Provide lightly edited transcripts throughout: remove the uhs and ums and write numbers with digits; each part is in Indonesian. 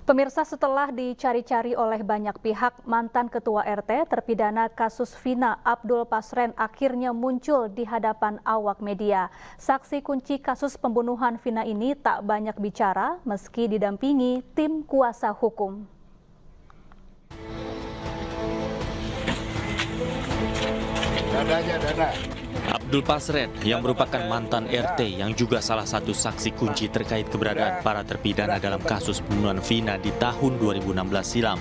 Pemirsa, setelah dicari-cari oleh banyak pihak, mantan Ketua RT terpidana kasus Vina Abdul Pasren akhirnya muncul di hadapan awak media. Saksi kunci kasus pembunuhan Vina ini tak banyak bicara meski didampingi tim kuasa hukum. Abdul Pasren yang merupakan mantan RT yang juga salah satu saksi kunci terkait keberadaan para terpidana dalam kasus pembunuhan Vina di tahun 2016 silam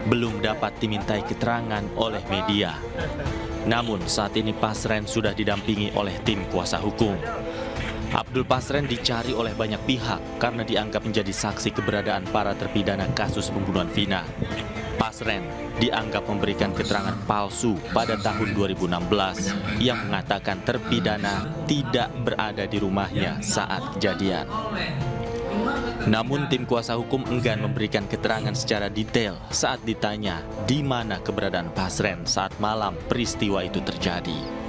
belum dapat dimintai keterangan oleh media. Namun saat ini Pasren sudah didampingi oleh tim kuasa hukum. Abdul Pasren dicari oleh banyak pihak karena dianggap menjadi saksi keberadaan para terpidana kasus pembunuhan Vina. Pasren dianggap memberikan keterangan palsu pada tahun 2016 yang mengatakan terpidana tidak berada di rumahnya saat kejadian. Namun tim kuasa hukum enggan memberikan keterangan secara detail saat ditanya di mana keberadaan Pasren saat malam peristiwa itu terjadi.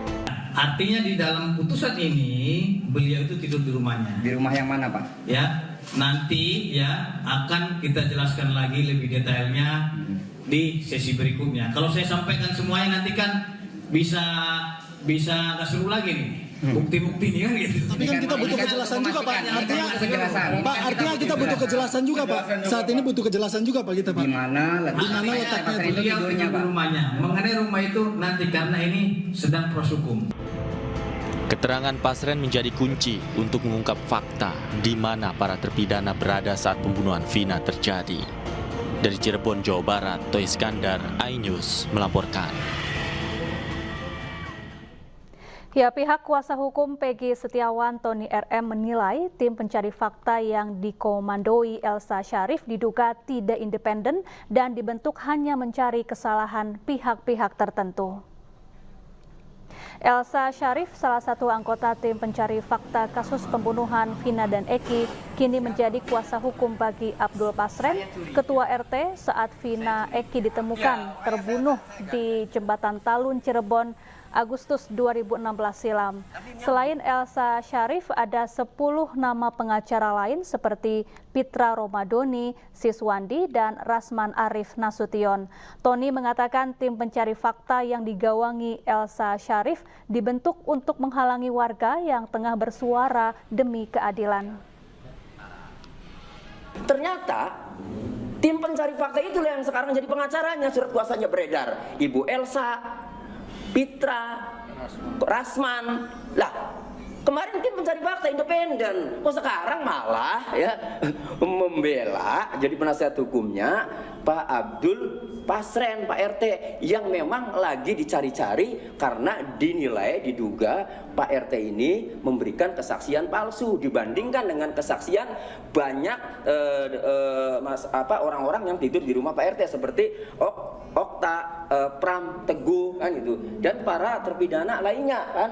Artinya di dalam putusan ini beliau itu tidur di rumahnya. Di rumah yang mana, Pak? Ya, nanti ya akan kita jelaskan lagi lebih detailnya di sesi berikutnya. Kalau saya sampaikan semuanya nanti kan bisa nggak seru lagi nih. Bukti-bukti nih kan gitu. Tapi kan kita butuh kejelasan juga, Pak. Artinya kita butuh kejelasan juga, Pak. Saat ini butuh kejelasan juga, Pak, kita, Pak. Di mana letaknya itu tidurnya, Pak? Rumahnya. Mengenai rumah itu nanti karena ini sedang proses hukum. Keterangan Pasren menjadi kunci untuk mengungkap fakta di mana para terpidana berada saat pembunuhan Vina terjadi. Dari Cirebon, Jawa Barat, Toy Iskandar, iNews melaporkan. Ya, pihak kuasa hukum Peggy Setiawan Tony RM menilai tim pencari fakta yang dikomandoi Elsa Sharif diduga tidak independen dan dibentuk hanya mencari kesalahan pihak-pihak tertentu. Elsa Sharif, salah satu anggota tim pencari fakta kasus pembunuhan Vina dan Eki, kini menjadi kuasa hukum bagi Abdul Pasren, Ketua RT saat Vina Eki ditemukan terbunuh di Jembatan Talun, Cirebon, Agustus 2016 silam. Selain Elsa Sharif, ada 10 nama pengacara lain seperti Pitra Romadoni, Siswandi, dan Rasman Arif Nasution. Tony mengatakan tim pencari fakta yang digawangi Elsa Sharif dibentuk untuk menghalangi warga yang tengah bersuara demi keadilan. Ternyata tim pencari fakta itulah yang sekarang jadi pengacaranya. Surat kuasanya beredar. Ibu Elsa, Pitra, Rasman. Lah, kemarin tim pencari fakta independen. Kok sekarang malah ya membela jadi penasihat hukumnya Pak Abdul Pasren, Pak RT, yang memang lagi dicari-cari karena diduga Pak RT ini memberikan kesaksian palsu dibandingkan dengan kesaksian banyak orang-orang yang tidur di rumah Pak RT seperti Okta, Pram, Teguh kan itu, dan para terpidana lainnya kan.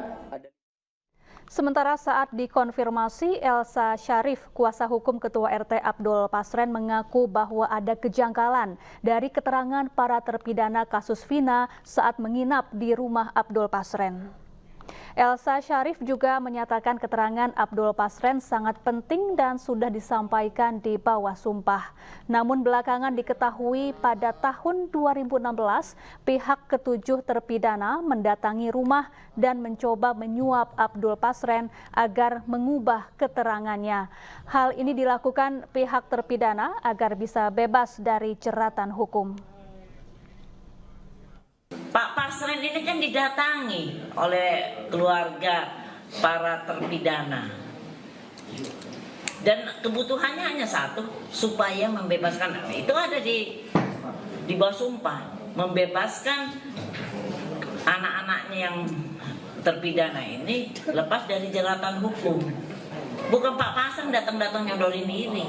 Sementara saat dikonfirmasi, Elsa Sharif, kuasa hukum Ketua RT Abdul Pasren, mengaku bahwa ada kejanggalan dari keterangan para terpidana kasus Vina saat menginap di rumah Abdul Pasren. Elsa Sharif juga menyatakan keterangan Abdul Pasren sangat penting dan sudah disampaikan di bawah sumpah. Namun belakangan diketahui pada tahun 2016 pihak ketujuh terpidana mendatangi rumah dan mencoba menyuap Abdul Pasren agar mengubah keterangannya. Hal ini dilakukan pihak terpidana agar bisa bebas dari jeratan hukum. Pak Pasren ini kan didatangi oleh keluarga para terpidana dan kebutuhannya hanya satu, supaya membebaskan. Itu ada di bawah sumpah, membebaskan anak-anaknya yang terpidana ini lepas dari jeratan hukum. Bukan Pak Pasren datang-datang nyodorin diri,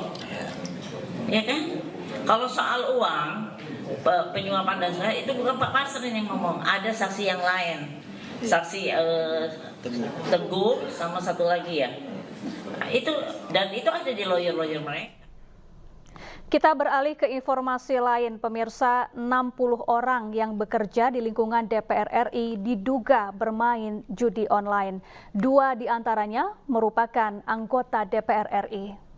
ya kan? Kalau soal uang, penyuapan dan sebagainya, itu bukan Pak Pasren yang ngomong, ada saksi yang lain, saksi Teguh sama satu lagi ya. Nah, itu ada di lawyer mereka. Kita beralih ke informasi lain, pemirsa. 60 orang yang bekerja di lingkungan DPR RI diduga bermain judi online. 2 diantaranya merupakan anggota DPR RI.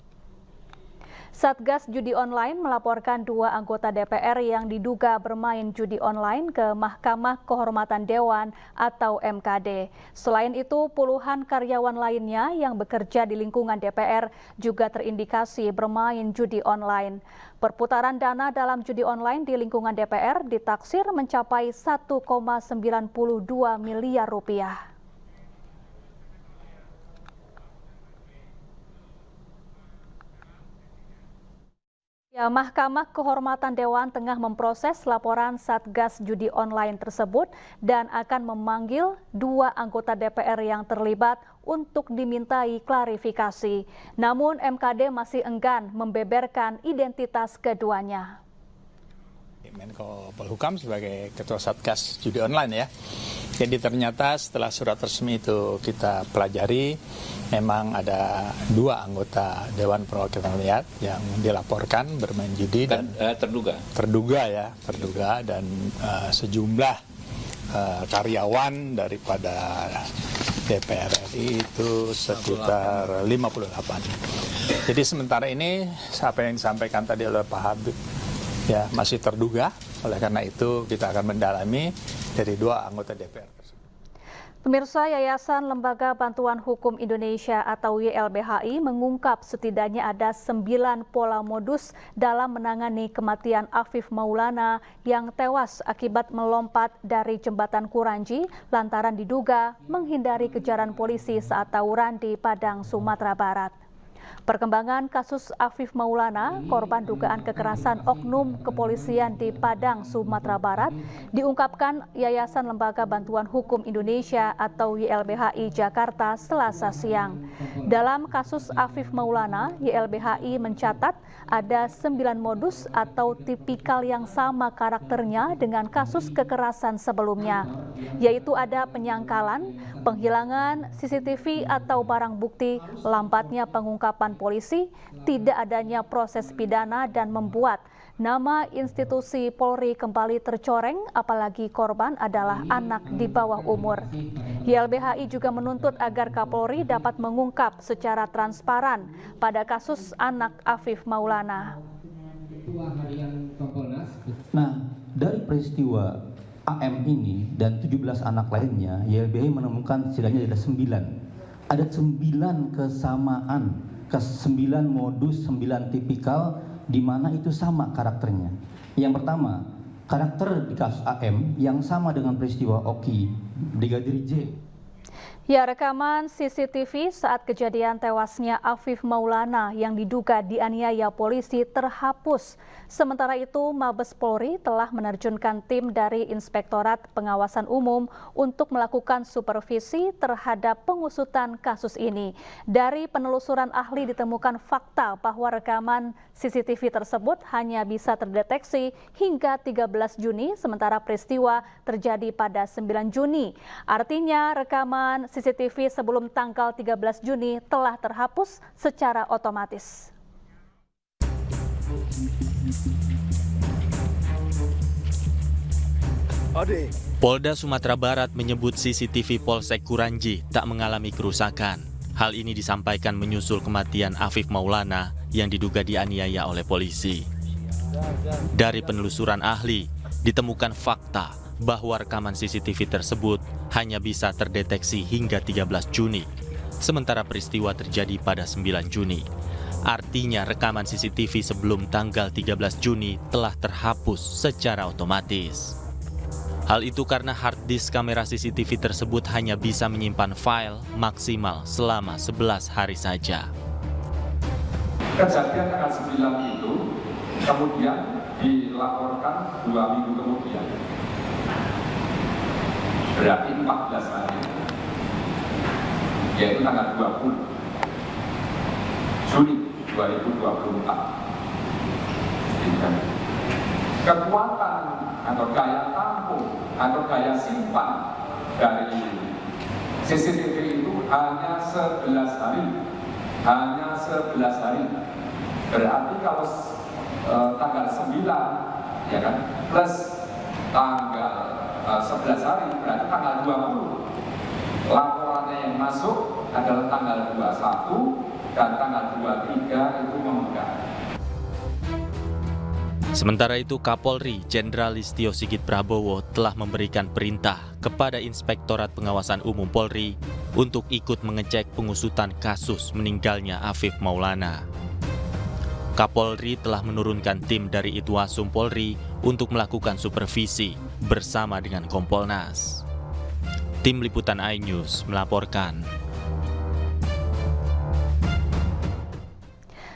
Satgas Judi Online melaporkan 2 anggota DPR yang diduga bermain judi online ke Mahkamah Kehormatan Dewan atau MKD. Selain itu, puluhan karyawan lainnya yang bekerja di lingkungan DPR juga terindikasi bermain judi online. Perputaran dana dalam judi online di lingkungan DPR ditaksir mencapai 1,92 miliar rupiah. Ya, Mahkamah Kehormatan Dewan tengah memproses laporan Satgas Judi Online tersebut dan akan memanggil 2 anggota DPR yang terlibat untuk dimintai klarifikasi. Namun MKD masih enggan membeberkan identitas keduanya. Menko Polhukam sebagai Ketua Satgas Judi Online ya. Jadi ternyata setelah surat resmi itu kita pelajari, memang ada 2 anggota Dewan Perwakilan Rakyat yang dilaporkan bermain judi dan terduga dan sejumlah karyawan daripada DPR RI itu sekitar 58. Jadi sementara ini apa yang disampaikan tadi oleh Pak Habib ya masih terduga, oleh karena itu kita akan mendalami dari 2 anggota DPR tersebut. Pemirsa, Yayasan Lembaga Bantuan Hukum Indonesia atau YLBHI mengungkap setidaknya ada 9 pola modus dalam menangani kematian Afif Maulana yang tewas akibat melompat dari jembatan Kuranji lantaran diduga menghindari kejaran polisi saat tawuran di Padang, Sumatera Barat. Perkembangan kasus Afif Maulana, korban dugaan kekerasan oknum kepolisian di Padang, Sumatera Barat, diungkapkan Yayasan Lembaga Bantuan Hukum Indonesia atau YLBHI Jakarta Selasa siang. Dalam kasus Afif Maulana, YLBHI mencatat ada 9 modus atau tipikal yang sama karakternya dengan kasus kekerasan sebelumnya, yaitu ada penyangkalan, penghilangan CCTV atau barang bukti, lambatnya pengungkapan polisi, tidak adanya proses pidana dan membuat nama institusi Polri kembali tercoreng, apalagi korban adalah anak di bawah umur. YLBHI juga menuntut agar Kapolri dapat mengungkap secara transparan pada kasus anak Afif Maulana. Nah, dari peristiwa AM ini dan 17 anak lainnya, YLBHI menemukan setidaknya ada 9. Ada 9 kesamaan, 9 modus, 9 tipikal di mana itu sama karakternya. Yang pertama, karakter di kasus AM yang sama dengan peristiwa Oki, Brigadir J. Ya, rekaman CCTV saat kejadian tewasnya Afif Maulana yang diduga dianiaya polisi terhapus. Sementara itu, Mabes Polri telah menerjunkan tim dari Inspektorat Pengawasan Umum untuk melakukan supervisi terhadap pengusutan kasus ini. Dari penelusuran ahli ditemukan fakta bahwa rekaman CCTV tersebut hanya bisa terdeteksi hingga 13 Juni, sementara peristiwa terjadi pada 9 Juni. Artinya, rekaman CCTV sebelum tanggal 13 Juni telah terhapus secara otomatis. Polda Sumatera Barat menyebut CCTV Polsek Kuranji tak mengalami kerusakan. Hal ini disampaikan menyusul kematian Afif Maulana yang diduga dianiaya oleh polisi. Dari penelusuran ahli, ditemukan fakta bahwa rekaman CCTV tersebut hanya bisa terdeteksi hingga 13 Juni, sementara peristiwa terjadi pada 9 Juni. Artinya rekaman CCTV sebelum tanggal 13 Juni telah terhapus secara otomatis. Hal itu karena hard disk kamera CCTV tersebut hanya bisa menyimpan file maksimal selama 11 hari saja. Kejadian tanggal 9 itu kemudian dilaporkan 2 minggu kemudian. Berarti 14 hari, yaitu tanggal 20 Juni 2024. Kekuatan atau daya tampung atau daya simpan dari CCTV itu hanya 11 hari. Hanya 11 hari. Berarti kalau tanggal 9 ya kan, plus tanggal 11 hari berarti tanggal 20. Laporannya yang masuk adalah tanggal 21 dan tanggal 23 itu memegang. Sementara itu, Kapolri Jenderal Listio Sigit Prabowo telah memberikan perintah kepada Inspektorat Pengawasan Umum Polri untuk ikut mengecek pengusutan kasus meninggalnya Afif Maulana. Kapolri telah menurunkan tim dari Itwasum Polri untuk melakukan supervisi bersama dengan Kompolnas. Tim Liputan iNews melaporkan.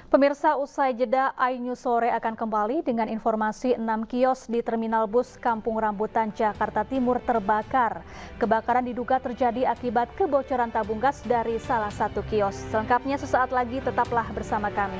Pemirsa, usai jeda, iNews Sore akan kembali dengan informasi 6 kios di Terminal Bus Kampung Rambutan, Jakarta Timur terbakar. Kebakaran diduga terjadi akibat kebocoran tabung gas dari salah satu kios. Selengkapnya sesaat lagi, tetaplah bersama kami.